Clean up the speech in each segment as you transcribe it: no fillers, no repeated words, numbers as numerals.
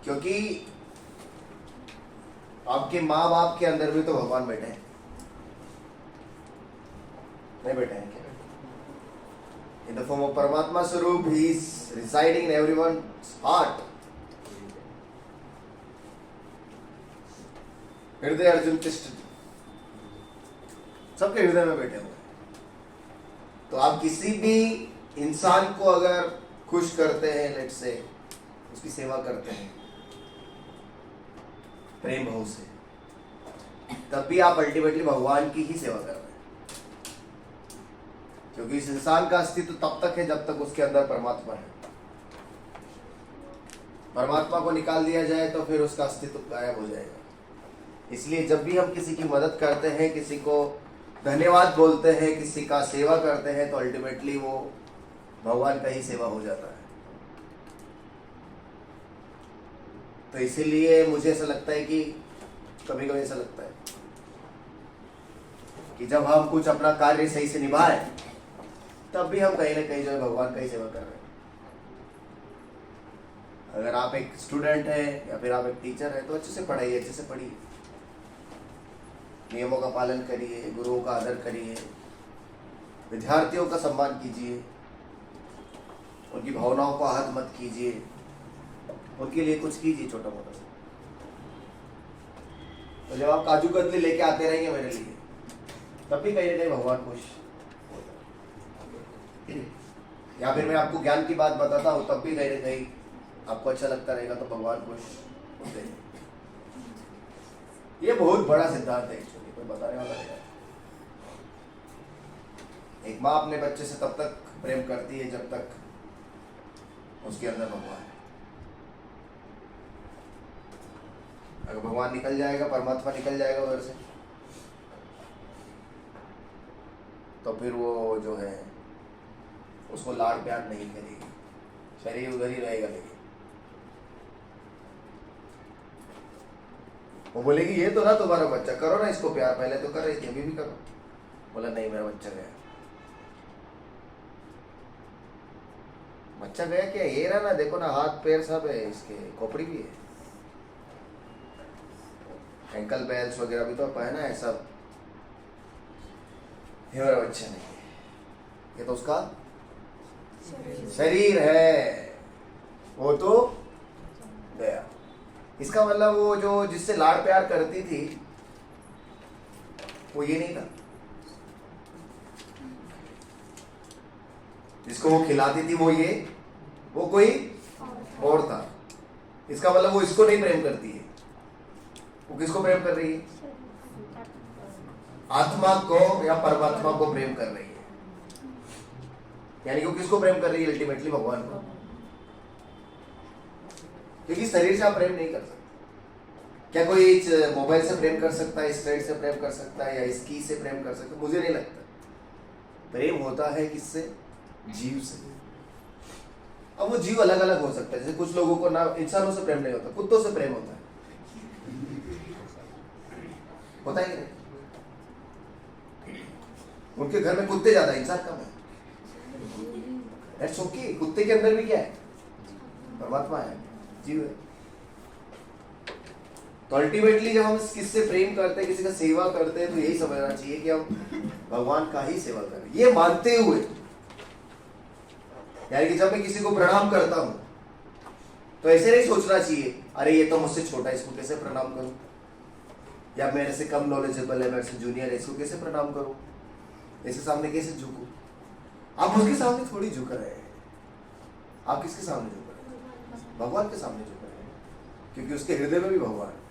क्योंकि आपके माँ बाप के अंदर भी तो भगवान बैठे हैं, नहीं बैठे हैं क्या? इन द फॉर्म ऑफ परमात्मा स्वरूप he is residing in everyone's heart. हृदय अर्जुन तिष्ठति, सबके हृदय में बैठे हुए हैं। तो आप किसी भी इंसान को अगर खुश करते हैं, लेट से उसकी सेवा करते हैं प्रेम भाव से, तब भी आप अल्टीमेटली भगवान की ही सेवा कर रहे हैं। क्योंकि इस इंसान का अस्तित्व तब तक है जब तक उसके अंदर परमात्मा है। परमात्मा को निकाल दिया जाए तो फिर उसका अस्तित्व गायब हो जाएगा। इसलिए जब भी हम किसी की मदद करते हैं, किसी को धन्यवाद बोलते हैं, किसी का सेवा करते हैं, तो अल्टीमेटली वो भगवान का ही सेवा हो जाता है। तो इसीलिए मुझे ऐसा लगता है कि कभी कभी ऐसा लगता है कि जब हम कुछ अपना कार्य सही से निभाएं, तब भी हम कहीं ना कहीं जो है भगवान का ही सेवा कर रहे हैं। अगर आप एक स्टूडेंट हैं या फिर आप एक टीचर हैं, तो अच्छे से पढ़ाइए, अच्छे से पढ़िए, नियमों का पालन करिए, गुरुओं का आदर करिए, विद्यार्थियों का सम्मान कीजिए, उनकी भावनाओं को आहत मत कीजिए, उनके लिए कुछ कीजिए छोटा मोटा। तो जब आप काजू कतली लेके आते रहेंगे मेरे लिए, तब भी कहीं ना कहीं भगवान खुश होता है। या फिर मैं आपको ज्ञान की बात बताता हूँ, तब भी कहीं ना कहीं आपको अच्छा लगता रहेगा, तो भगवान खुश होते हैं। ये बहुत बड़ा सिद्धांत है एक्चुअली, कोई बताने वाला नहीं है। एक माँ अपने बच्चे से तब तक प्रेम करती है जब तक उसके अंदर भगवान है। अगर भगवान निकल जाएगा, परमात्मा निकल जाएगा उधर से, तो फिर वो जो है उसको लाड़ प्यार नहीं करेगी, शरीर उधर ही रहेगा। लेकिन वो बोलेगी ये तो ना तुम्हारा बच्चा, करो ना इसको प्यार, पहले तो कर रही थी, अभी भी करो। बोला नहीं, मेरा बच्चा गया। बच्चा गया क्या? ये रहा ना, देखो ना, हाथ पैर सब है इसके, खोपड़ी भी है, एंकल बेल्स वगैरह भी तो पहना है सब। ये मेरा बच्चा नहीं है, ये तो उसका शरीर है, वो तो गया। इसका मतलब वो जो जिससे लाड़ प्यार करती थी, वो ये नहीं था। जिसको वो खिलाती थी वो कोई और था। इसका मतलब वो इसको नहीं प्रेम करती है। वो किसको प्रेम कर रही है? आत्मा को या परमात्मा को प्रेम कर रही है। यानी कि वो किसको प्रेम कर रही है? अल्टीमेटली भगवान को। क्योंकि शरीर से आप प्रेम नहीं कर सकते। क्या कोई मोबाइल से प्रेम कर सकता है, इस साइड से प्रेम कर सकता है, या इसकी से प्रेम कर सकता है? मुझे नहीं लगता। प्रेम होता है किससे? जीव से। अब वो जीव अलग अलग हो सकता है। जैसे कुछ लोगों को ना इंसानों से प्रेम नहीं होता, कुत्तों से प्रेम होता है। होता है कि नहीं? उनके घर में कुत्ते ज्यादा, इंसान कम है। That's okay। कुत्ते के अंदर भी क्या है? परमात्मा है, जीव है। तो अल्टीमेटली जब हम किससे प्रेम करते हैं, किसी का सेवा करते हैं, तो यही समझना चाहिए कि हम भगवान का ही सेवा करें, ये मानते हुए। यानी कि जब मैं किसी को प्रणाम करता हूं, तो ऐसे नहीं सोचना चाहिए अरे ये तो मुझसे छोटा है, इसको कैसे प्रणाम करूं, या मेरे से कम नॉलेजेबल है, मेरे से जूनियर है, इसको कैसे प्रणाम करूं, इसके सामने कैसे झुकूं। आप उसके सामने थोड़ी झुक रहे हैं, आप किसके सामने झुक रहे हैं? भगवान के सामने झुक रहे हैं, क्योंकि उसके हृदय में भी भगवान है।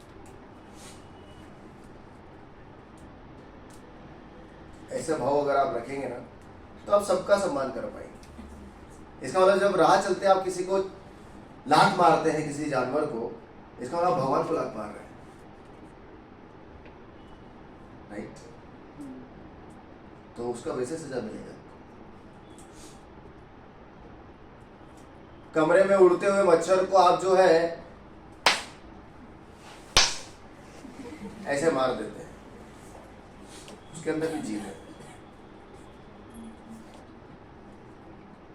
ऐसे भाव अगर आप रखेंगे ना, तो आप सबका सम्मान कर पाएंगे। इसका मतलब जब राह चलते आप किसी को लात मारते हैं, किसी जानवर को, इसका मतलब भगवान को लात मार रहे हैं, राइट? तो उसका वैसे सजा मिलेगा। कमरे में उड़ते हुए मच्छर को आप जो है ऐसे मार देते हैं, उसके अंदर भी जीव है।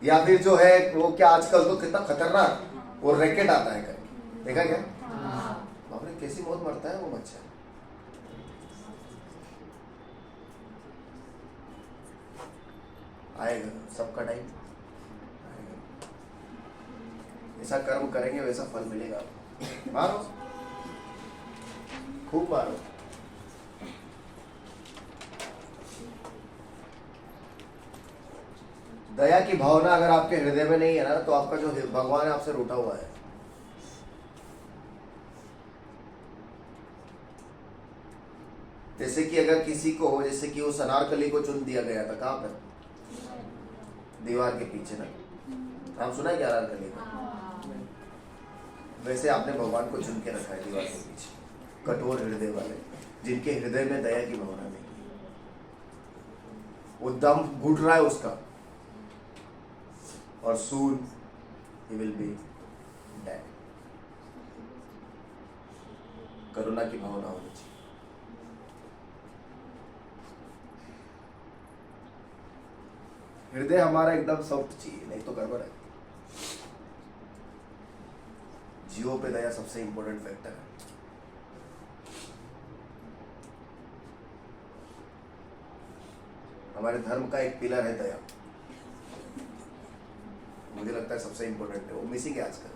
या फिर जो है वो क्या, आजकल तो कितना खतरनाक वो रैकेट आता है करके, देखा क्या? हाँ। बाप रे, कैसी मौत मरता है वो मच्छर। आएगा सबका टाइम आएगा। ऐसा कर्म करेंगे वैसा फल मिलेगा। मारो, खूब मारो। दया की भावना अगर आपके हृदय में नहीं है ना, तो आपका जो भगवान है आपसे रूठा हुआ है। जैसे कि अगर किसी को, जैसे कि उस अनारकली को चुन दिया गया था, कहाँ पर? दीवार के पीछे ना। नाम सुना है क्या अनारकली का? वैसे आपने भगवान को चुन के रखा है दीवार के पीछे, कठोर हृदय वाले, जिनके हृदय में दया की भावना नहीं है। वो दम घुट रहा है उसका, और soon he will be dead। करुणा की भावना होनी चाहिए। हृदय हमारा एकदम सॉफ्ट चाहिए, नहीं तो गड़बड़ है। जीवों पे दया सबसे इंपॉर्टेंट फैक्टर है। हमारे धर्म का एक पिलर है दया। मुझे लगता है सबसे इंपॉर्टेंट है, वो मिसिंग है आजकल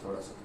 थोड़ा सा।